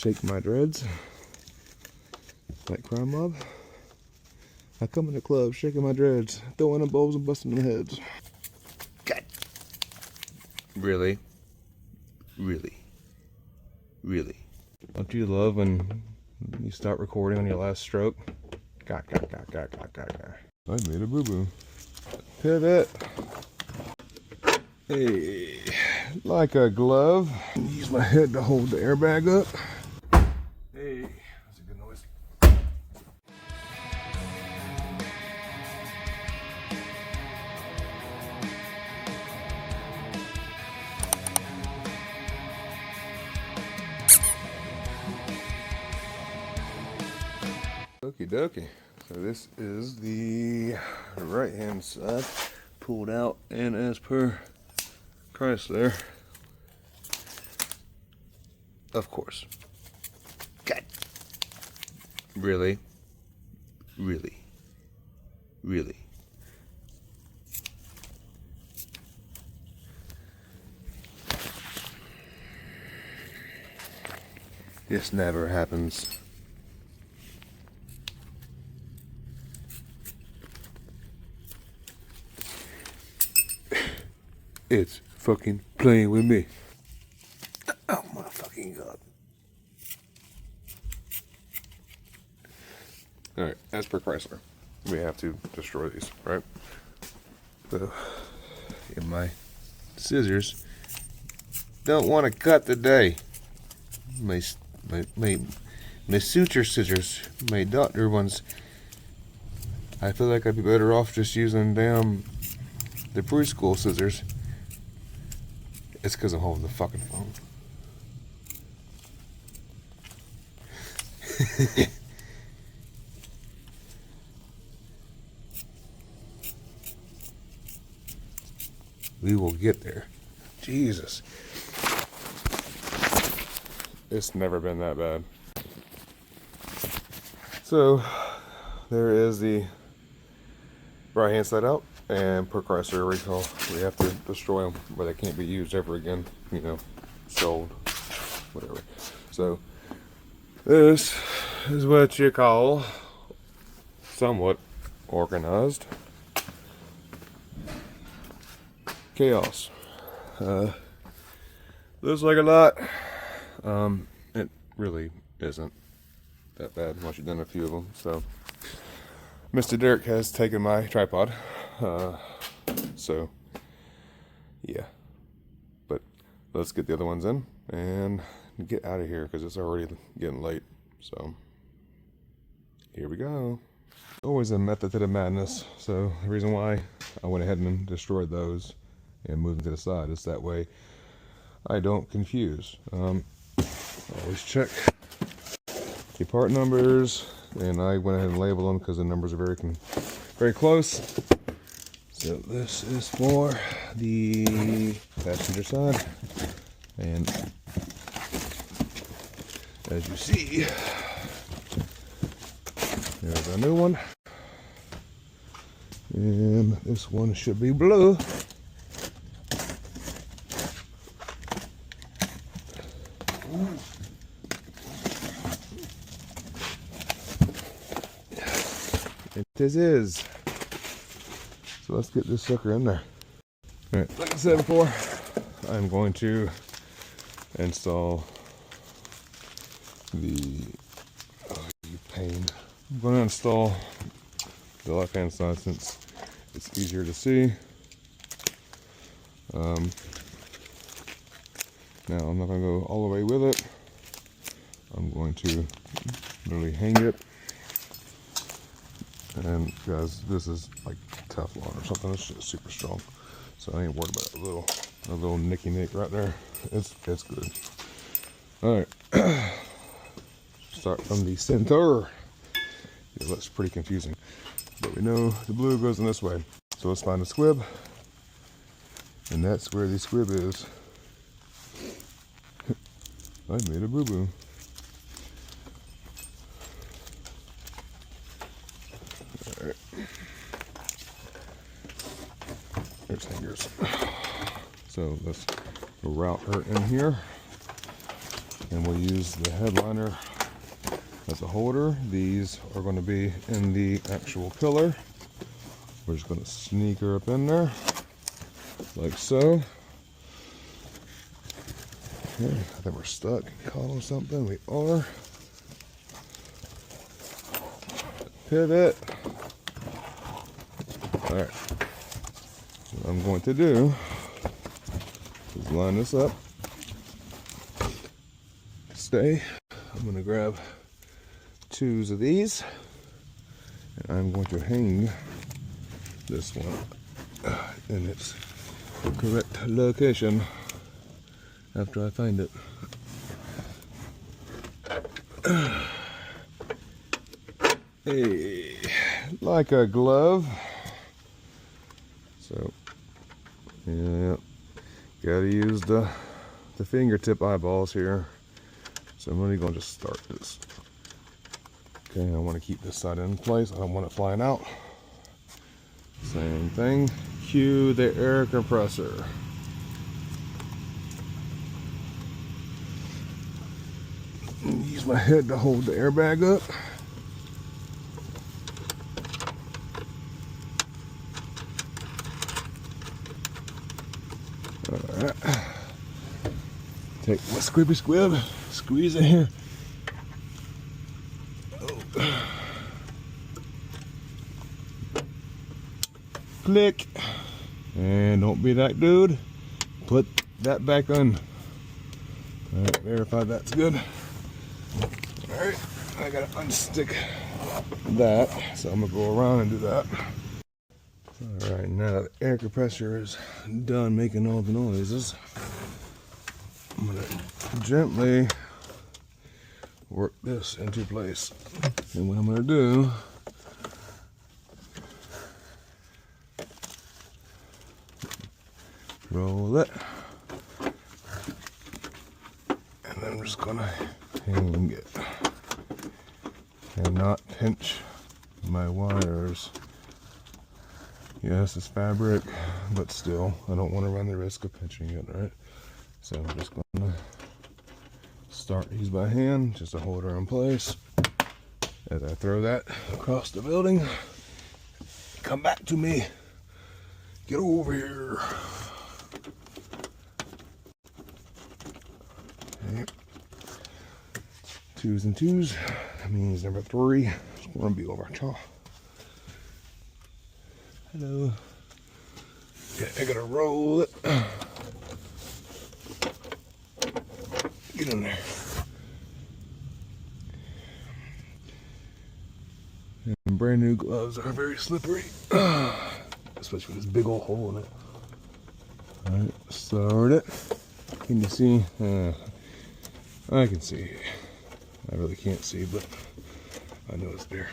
shake my dreads like Crime Mob. I come in the club shaking my dreads, throwing them bowls and busting them heads. God. Really? Really? Really? Don't you love when you start recording on your last stroke? I made a boo-boo. Pivot. Hey, like a glove. Use my head to hold the airbag up. Hey, that's a good noise. Okie dokie. So this is the right hand side pulled out, and as per Chrysler, of course. God. Really? Really? Really? This never happens. It's fucking playing with me. Oh my fucking god. Alright, as per Chrysler, we have to destroy these, right? So, in my scissors don't want to cut today. My suture scissors, my doctor ones, I feel like I'd be better off just using the preschool scissors. It's because I'm holding the fucking phone. We will get there. Jesus. It's never been that bad. So, there is the right hand side out. And per Chrysler recall, we have to destroy them where they can't be used ever again. You know, sold, whatever. So, this is what you call somewhat organized chaos. Looks like a lot. It really isn't that bad once you've done a few of them. So, Mr. Derek has taken my tripod. So, yeah. But let's get the other ones in and get out of here because it's already getting late. So, here we go. Always a method to the madness. So, the reason why I went ahead and destroyed those and moved them to the side is that way I don't confuse. Always check the part numbers, and I went ahead and labeled them because the numbers are very close. So this is for the passenger side, and as you see, there's a new one, and this one should be blue. This is. So let's get this sucker in there. Alright, like I said before, I'm going to install the pain. I'm going to install the left hand side since it's easier to see. Now I'm not going to go all the way with it. I'm going to literally hang it. And guys, this is like Teflon or something. It's just super strong, so I ain't worried about a little nicky nick right there. It's good. All right, start from the center. It looks pretty confusing, but we know the blue goes in this way. So let's find the squib, and that's where the squib is. I made a boo-boo. Alright. There's hangers. So let's route her in here. and we'll use the headliner as a holder. These are going to be in the actual pillar. We're just going to sneak her up in there like so. Okay, I think we're stuck. Caught on something. We are. Pivot. Alright. What I'm going to do is line this up. Stay. I'm going to grab 2 of these. And I'm going to hang this one in its correct location after I find it. Hey, like a glove. So, yeah, gotta use the fingertip eyeballs here. So I'm really gonna just start this. Okay, I want to keep this side in place. I don't want it flying out. Same thing. Cue the air compressor. Use my head to hold the airbag up. Alright. Take my squibby squib, squeeze it here. Oh. Click. And don't be that dude. Put that back on. Alright, verify that's good. Alright, I gotta unstick that, so I'm gonna go around and do that. Alright, now that the air compressor is done making all the noises, I'm gonna gently work this into place. And what I'm gonna do, roll it, and then I'm just gonna hang it and not pinch my wires. Yes, it's fabric, but still, I don't want to run the risk of pinching it, right? So I'm just gonna start these by hand, just to hold her in place. As I throw that across the building, come back to me. Get over here. Okay. 2s and 2s. That means number 3 is going to be over top. Hello. Okay, I gotta roll it. Get in there. And brand new gloves are very slippery, especially with this big old hole in it. Alright, start it. Can you see? I can see. I really can't see, but I know it's there.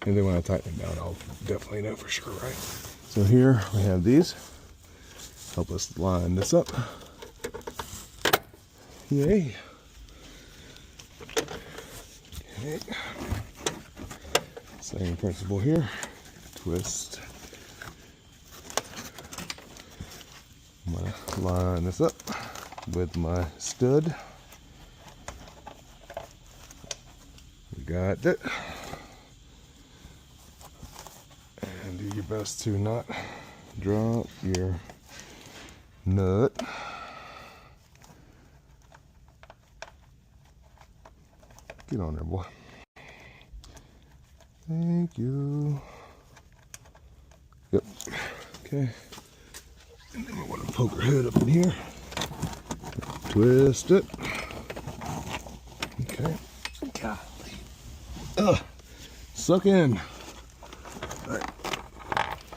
And then when I tighten it down, I'll definitely know for sure, right? So here we have these. Help us line this up. Yay. Okay. Same principle here. Twist. I'm gonna line this up with my stud. We got it. And do your best to not drop your nut. Get on there, boy. Thank you. Yep. Okay. And then we want to poke her head up in here. Twist it. Okay. Golly. Ugh. Suck in. All right.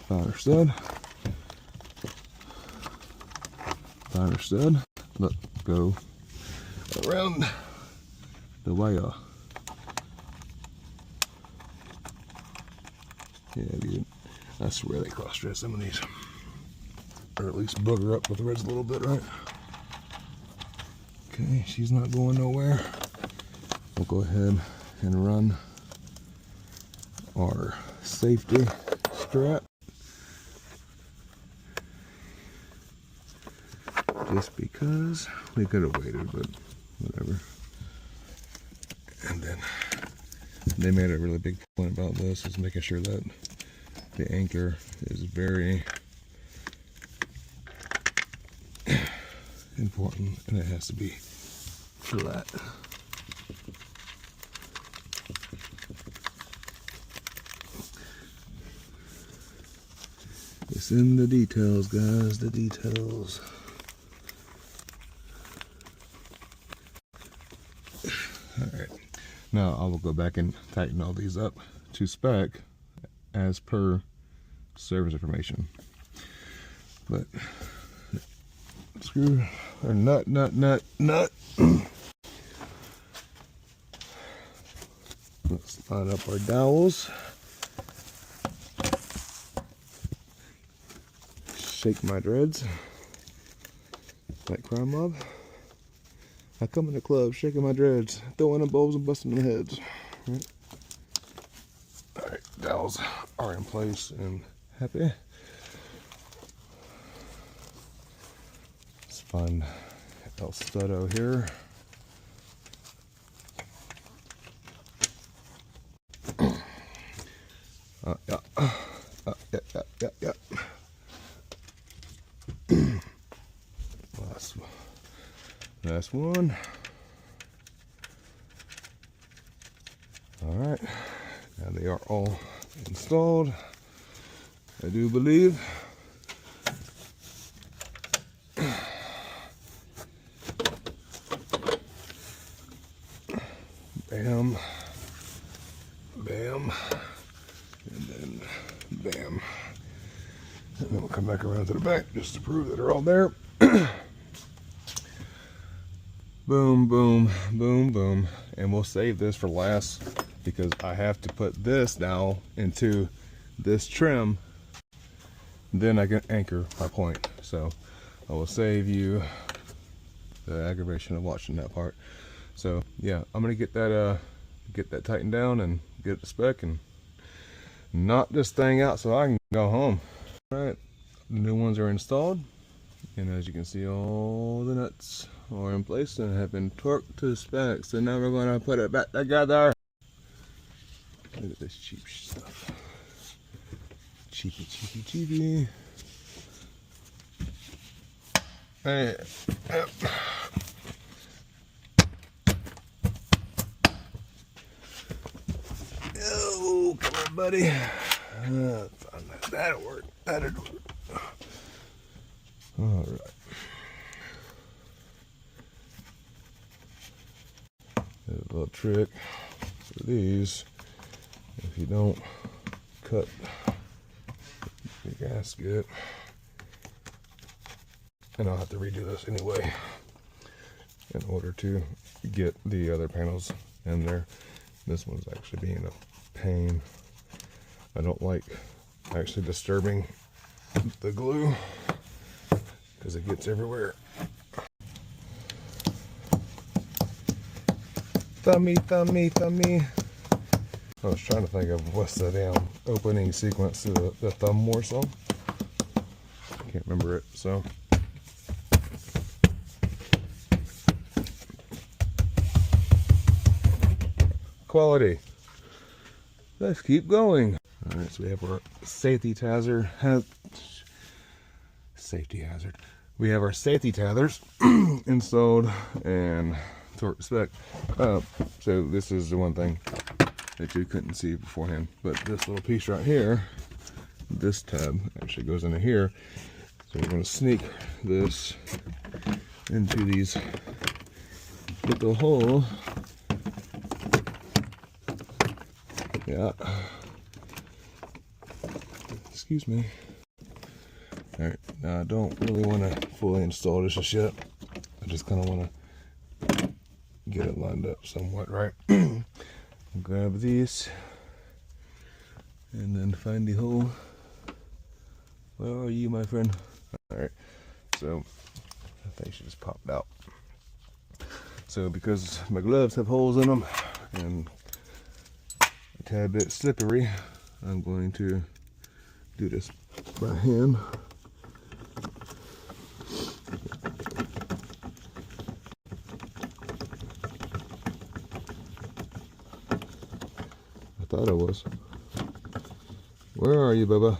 Find her stud. Find her stud. Let go around the wire. Yeah, dude. I swear they cross-dress some of these. Or at least booger up with the reds a little bit, right? Okay, she's not going nowhere. We'll go ahead and run our safety strap. Just because we could have waited, but whatever. And then they made a really big point about this, is making sure that the anchor is very important, and it has to be flat. It's in the details, guys, the details. Alright, now I will go back and tighten all these up to spec as per service information. But screw or nut. Let's line up our dowels. Shake my dreads like Crime Mob. I come in the club shaking my dreads, throwing them bowls and busting them heads. Alright, dowels are in place and happy. Let's find El Studo here. Yeah. Last one. Alright, now they are all installed, I do believe. Bam, bam, and then bam. And then we'll come back around to the back just to prove that they're all there. Boom, boom, boom, boom. And we'll save this for last because I have to put this now into this trim. Then I can anchor my point. So I will save you the aggravation of watching that part. So yeah, I'm gonna get that tightened down and get the spec and knock this thing out so I can go home. All right, the new ones are installed, and as you can see, all the nuts are in place and have been torqued to spec. So now we're gonna put it back together. Look at this cheap stuff. Cheapy. Hey, yep. Oh, come on, buddy. That'll work. All right. There's a little trick for these. If you don't cut the gasket, and I'll have to redo this anyway in order to get the other panels in there. This one's actually being a pain. I don't like actually disturbing the glue because it gets everywhere. Thummy. I was trying to think of what's the damn opening sequence to the Thumb War song. Can't remember it, so. Quality. Let's keep going. All right, so we have our safety hazard. We have our safety tethers installed and torque spec. So this is the one thing that you couldn't see beforehand, but this little piece right here, this tab actually goes into here. So we're going to sneak this into these little hole. Yeah. Excuse me. Alright, now I don't really want to fully install this just yet. I just kind of want to get it lined up somewhat, right? Grab these and then find the hole. Where are you, my friend? Alright, so I think she just popped out. So because my gloves have holes in them and a tad bit slippery, I'm going to do this by hand. thought I was. Where are you, Bubba?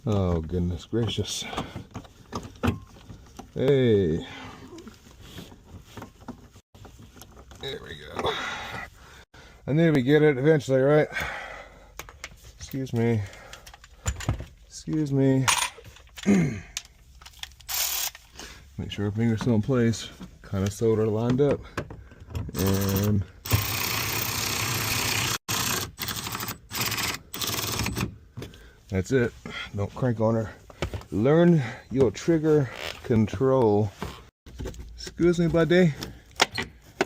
Oh, goodness gracious. Hey. There we go. I knew we'd get it eventually, right? Excuse me. Excuse me. Make sure our fingers still in place. Kind of sewed her lined up. And that's it. Don't crank on her. Learn your trigger control. Excuse me, buddy.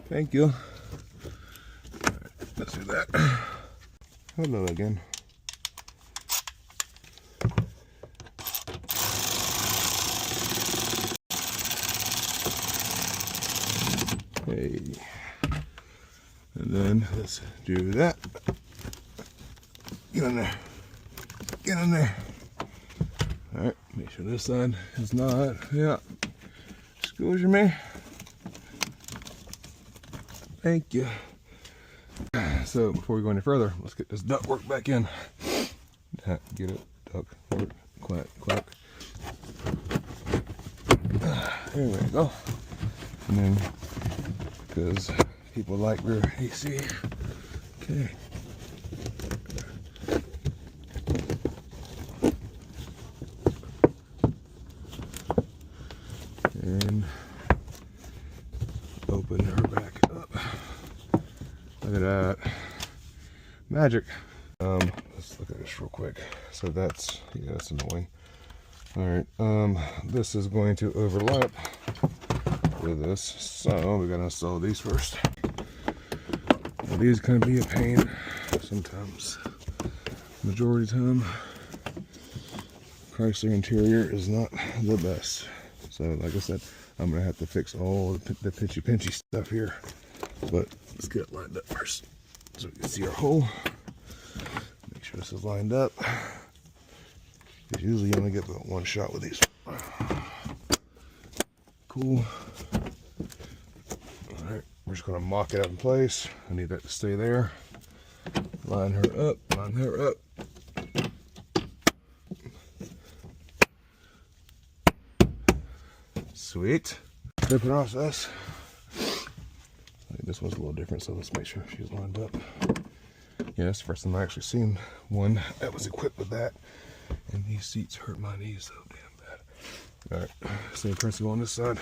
Thank you. All right, let's do that. Hello again. Hey. And then let's do that. Get in there. Get in there. Alright, make sure this side is not. Yeah. Excuse me. Thank you. So before we go any further, let's get this duct work back in. Get it. Duct work. Quack, quack. There we go. And then, because people like rear AC. Okay. And open her back up. Look at that. Magic. Let's look at this real quick. So that's, yeah, that's annoying. Alright, this is going to overlap with this. So we're gonna install these first. Now, these can be a pain sometimes. Majority of the time, Chrysler interior is not the best. So like I said, I'm gonna have to fix all the pinchy stuff here. But let's get it lined up first. So we can see our hole. Make sure this is lined up. Because usually you only get about one shot with these. Cool. Alright, we're just gonna mock it up in place. I need that to stay there. Line her up, line her up. Sweet. Good process. This one's a little different, so let's make sure she's lined up. Yeah, that's the first time I actually seen one that was equipped with that. And these seats hurt my knees so damn bad. Alright, same principle on this side.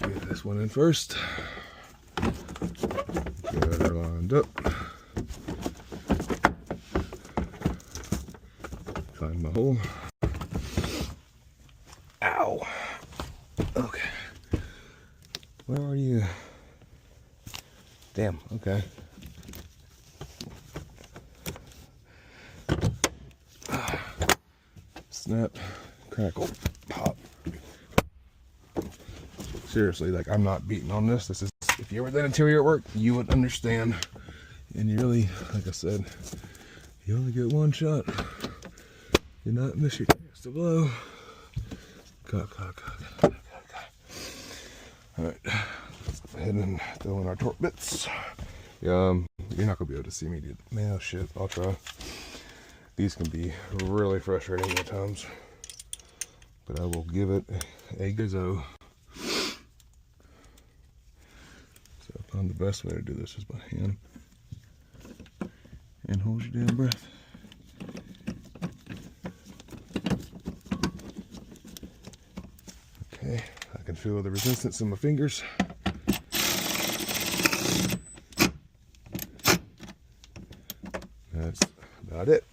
Get this one in first. Get her lined up. Find my hole. Ow. Okay. Where are you? Damn, okay. Snap, crackle, pop. Seriously, like, I'm not beating on this. This is, if you ever done interior work, you would understand. And you really, like I said, you only get one shot. Do not miss your chance to blow. Cock. Alright, let's go ahead and throw in our torque bits. You're not gonna be able to see me, dude. Man, oh shit, I'll try. These can be really frustrating at times, but I will give it a go. So I found the best way to do this is by hand. And hold your damn breath. Okay, I can feel the resistance in my fingers. That's about it.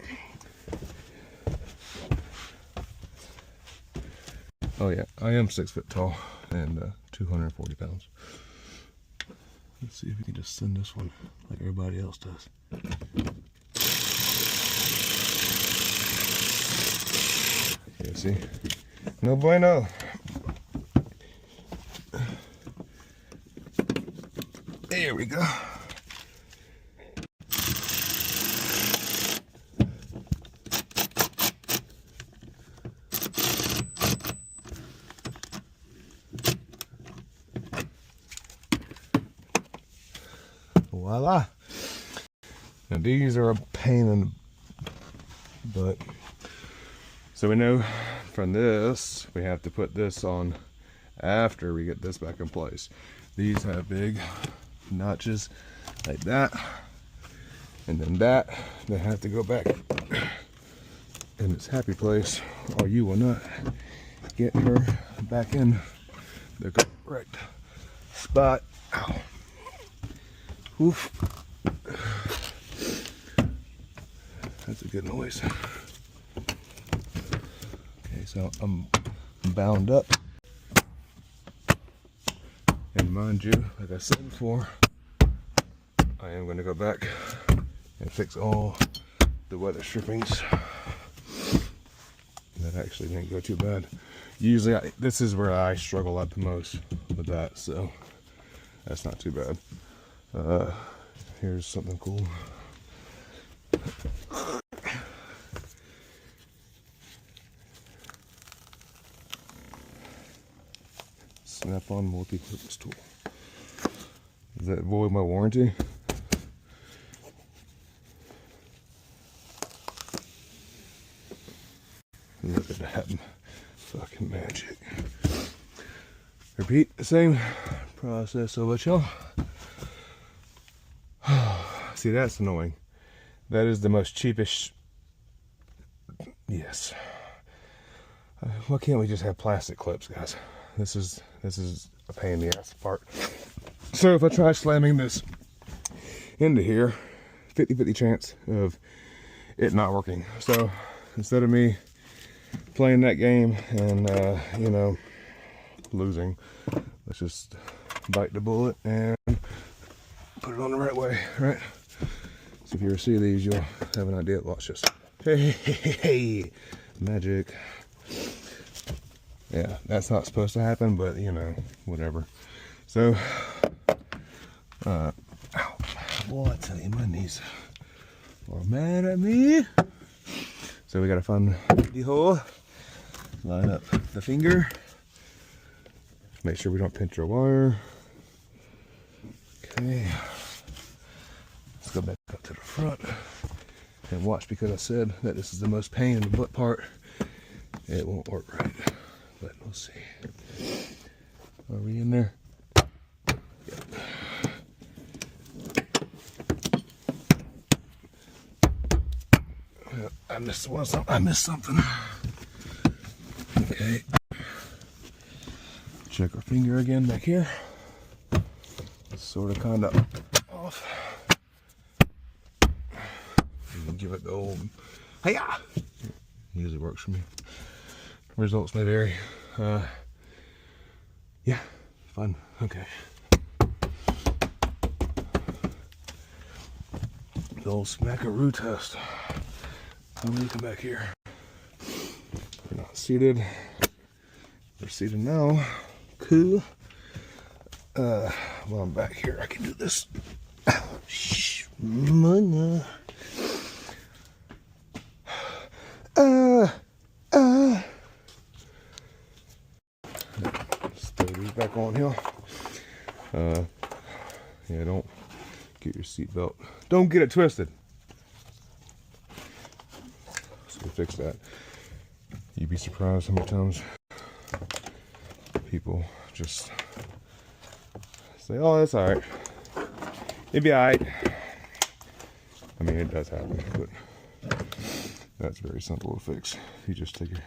Oh yeah, I am 6 foot tall and 240 pounds. Let's see if we can just send this one like everybody else does. Yeah, see? No bueno. There we go. Voila. Now these are a pain in the butt. So we know from this, we have to put this on after we get this back in place. These have big notches like that. And then that, they have to go back in its happy place, or you will not get her back in the correct spot. Ow. Oof. That's a good noise. Okay, so I'm bound up. And mind you, like I said before, I am going to go back and fix all the weather strippings. That actually didn't go too bad. Usually, this is where I struggle at the most with that, so that's not too bad. Here's something cool. Snap-on multi-purpose tool. Does that void my warranty? Look at that fucking magic. Repeat the same process over, y'all. See, that's annoying. That is the most cheapest. Yes. Why can't we just have plastic clips, guys? This is a pain in the ass part. So if I try slamming this into here, 50-50 chance of it not working. So instead of me playing that game and you know, losing, let's just bite the bullet and put it on the right way, right? So if you ever see these, you'll have an idea. Watch this. Hey, magic. Yeah, that's not supposed to happen, but you know, whatever. So, ow. Boy, I tell you, my knees are mad at me. So we gotta find the hole, line up the finger, make sure we don't pinch our wire. Okay, let's go back up to the front and watch, because I said that this is the most pain in the butt part. It won't work right, but we'll see. Are we in there? Yep. I missed something. Okay. Check our finger again back here. It's sort of kind of off. And give it the old hi-ya. Usually works for me. Results may vary. Yeah, fun. Okay. The old smackaroo test. I'm gonna come back here. We're not seated. We're seated now. Cool. While I'm back here, I can do this. Shh, mana. Just throw these back on here. Yeah, don't get your seatbelt. Don't get it twisted. So we fix that. You'd be surprised how many times people just say, "Oh, that's all right. It'd be all right." I mean, it does happen, but that's very simple to fix. If you just take your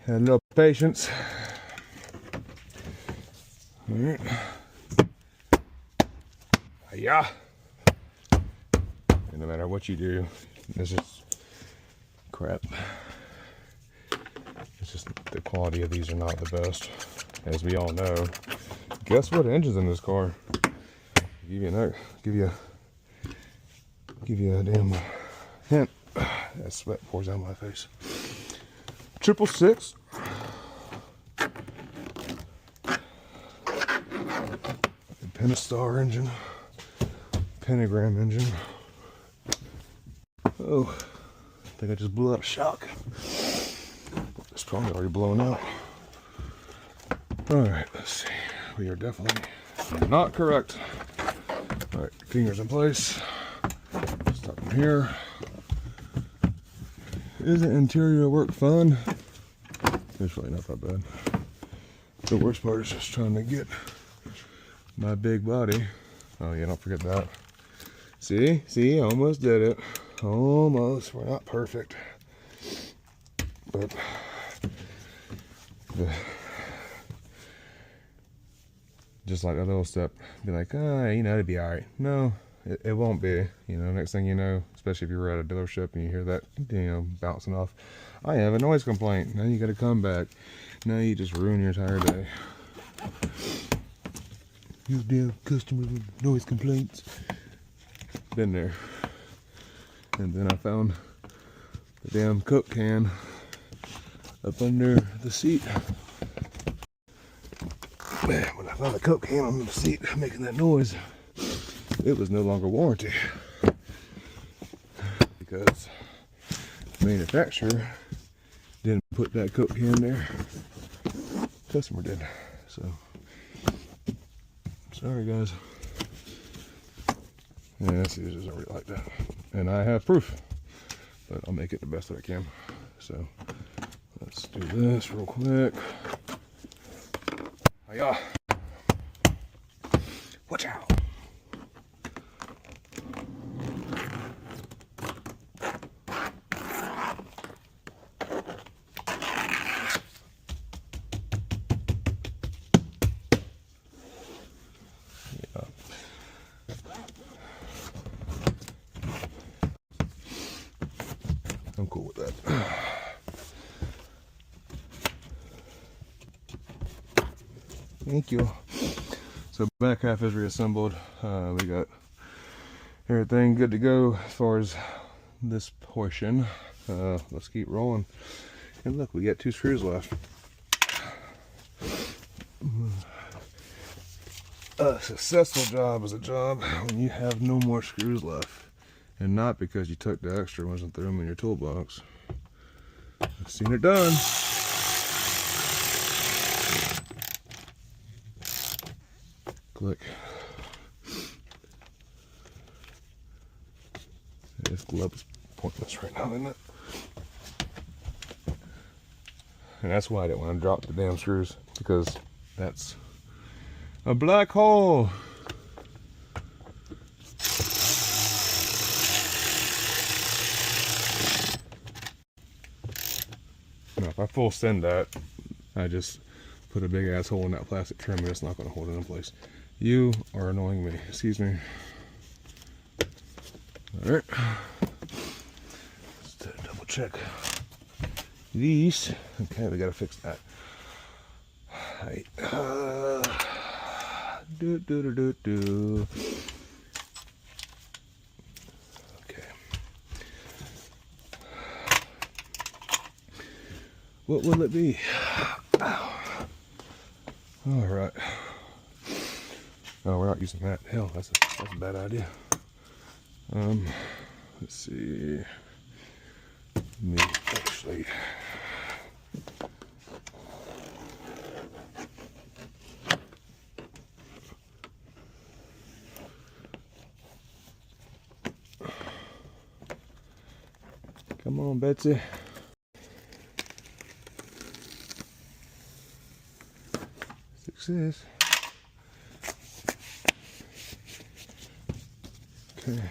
had a little patience. All right. Yeah. And no matter what you do, this is crap. It's just the quality of these are not the best, as we all know. Guess what engine's in this car? Give you a damn hint. That sweat pours down my face. 666. Pentastar engine. Pentagram engine. Oh, I think I just blew out a shock. It's probably already blown out. Alright, let's see. We are definitely not correct. All right, fingers in place. Stop from here. Isn't interior work fun? It's really not that bad. The worst part is just trying to get my big body. Oh yeah, don't forget that. See, almost did it. Almost. We're not perfect, but just like that little step, be like, you know, it'd be all right. No, it won't be. You know, next thing you know, especially if you were at a dealership and you hear that, you know, bouncing off. I have a noise complaint. Now you got to come back. Now you just ruin your entire day. You damn customers with noise complaints. Been there. And then I found the damn Coke can up under the seat. Man, when I found the Coke can on the seat making that noise, it was no longer warranty. Because the manufacturer didn't put that Coke can there. Customer did. So, sorry guys. Yeah, this isn't really like that. And I have proof. But I'll make it the best that I can. So, let's do this real quick. Hiya. Watch out. I'm cool with that. Thank you. So back half is reassembled. We got everything good to go as far as this portion. Let's keep rolling. And look, we got 2 screws left. A successful job is a job when you have no more screws left. And not because you took the extra ones and threw them in your toolbox. I've seen it done. Click. This glove is pointless right now, isn't it? And that's why I didn't want to drop the damn screws, because that's a black hole. Now, if I full send that, I just put a big ass hole in that plastic trim and it's not going to hold it in place. You are annoying me. Excuse me. Alright. Let's double check these. Okay, we got to fix that. Alright. Okay. What will it be? Alright. Oh, we're not using that. Hell, that's a bad idea. Let's see. Me actually. Come on, Betsy. Success. Okay.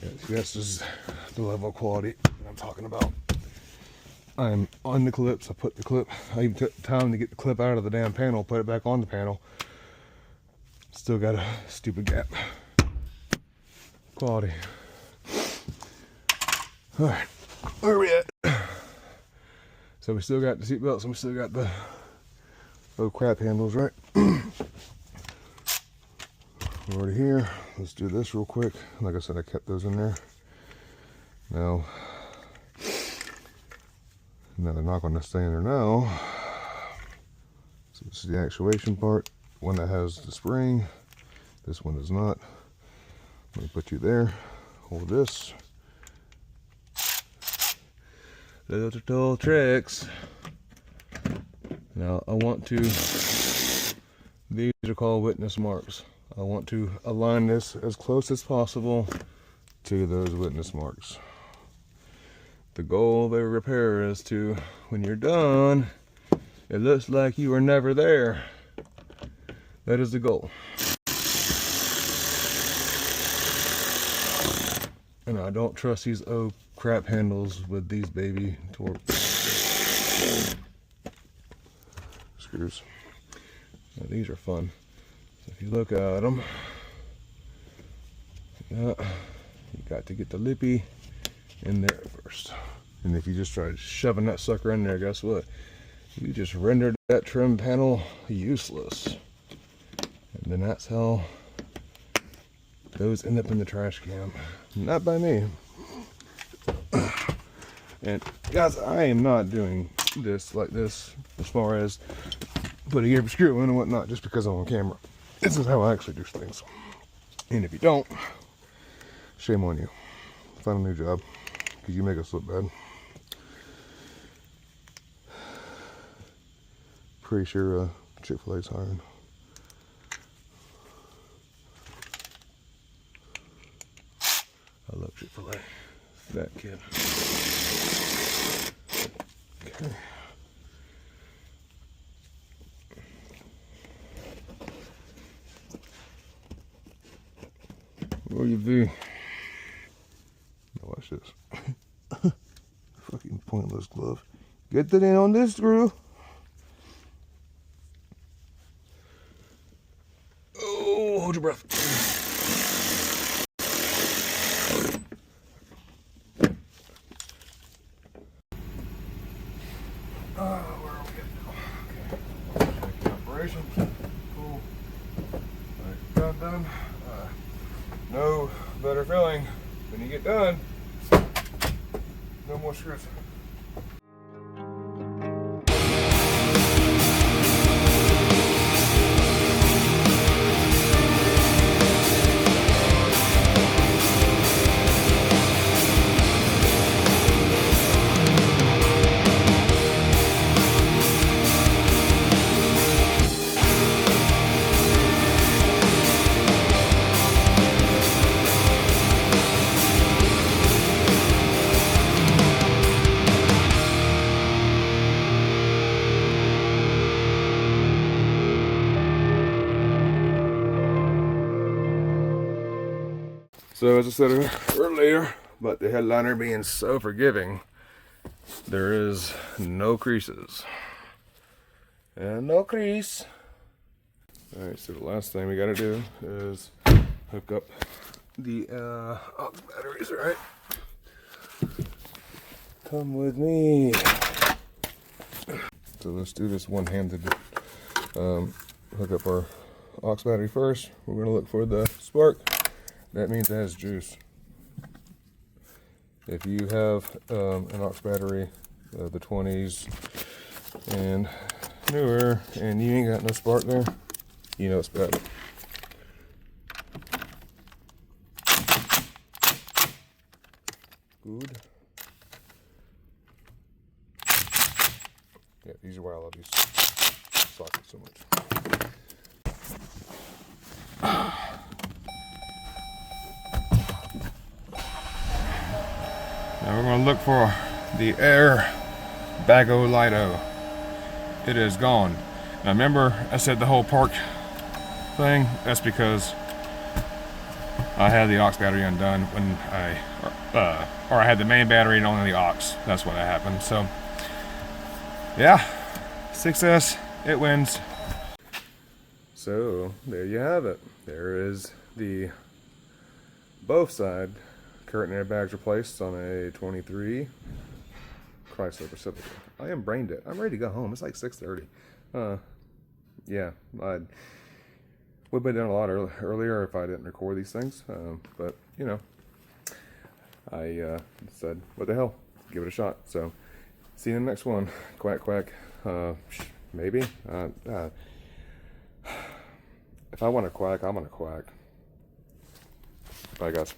Yeah, this is the level of quality that I'm talking about. I'm on the clips. I put the clip. I even took time to get the clip out of the damn panel, put it back on the panel. Still got a stupid gap. Quality. All right, where are we at? So we still got the seat belts and we still got the little crap handles, right? We're already here. Let's do this real quick. Like I said, I kept those in there. Now they're not going to stay in there now. So this is the actuation part. One that has the spring. This one does not. I'm going to put you there. Hold this. Little tricks. Now I want to These are called witness marks. I want to align this as close as possible to those witness marks. The goal of a repair is to, when you're done, it looks like you were never there. That is the goal. And I don't trust these old crap handles with these baby torque screws. Now, these are fun. So if you look at them, you got to get the lippy in there first. And if you just try shoving that sucker in there, guess what? You just rendered that trim panel useless. And then that's how those end up in the trash can. Not by me. And guys, I am not doing this like this as far as putting every screw in and whatnot just because I'm on camera. This is how I actually do things. And if you don't, shame on you. Find a new job, because you make us look bad. Pretty sure Chick-fil-A's hiring. I love Chick-fil-A. That kid. Okay. Where you be? Now watch this. Fucking pointless glove. Get that in on this screw. Oh, hold your breath. Where are we at now? Okay. Checking operation. Cool. Alright, done. No better feeling when you get done. No more screws. So as I said earlier, but the headliner being so forgiving, there is no creases. And no crease. Alright, so the last thing we gotta do is hook up the aux batteries, right? Come with me. So let's do this one-handed. Hook up our aux battery first. We're gonna look for the spark. That means it has juice. If you have an aux battery, the 20s and newer, and you ain't got no spark there, you know it's bad. Good. Yeah, these are why I love these sockets so much. Now we're going to look for the air Bagolito. It is gone. Now remember I said the whole park thing? That's because I had the aux battery undone when or I had the main battery and only the aux. That's what happened. So yeah, success, it wins. So there you have it. There is the both side curtain airbags replaced on a 23 Chrysler Pacifica. I am brain dead. I'm ready to go home. It's like 6:30. Yeah, I would have been done a lot earlier if I didn't record these things. But you know, I said, what the hell? Give it a shot. So see you in the next one. Quack quack. Maybe. If I want to quack, I'm gonna quack. Bye guys.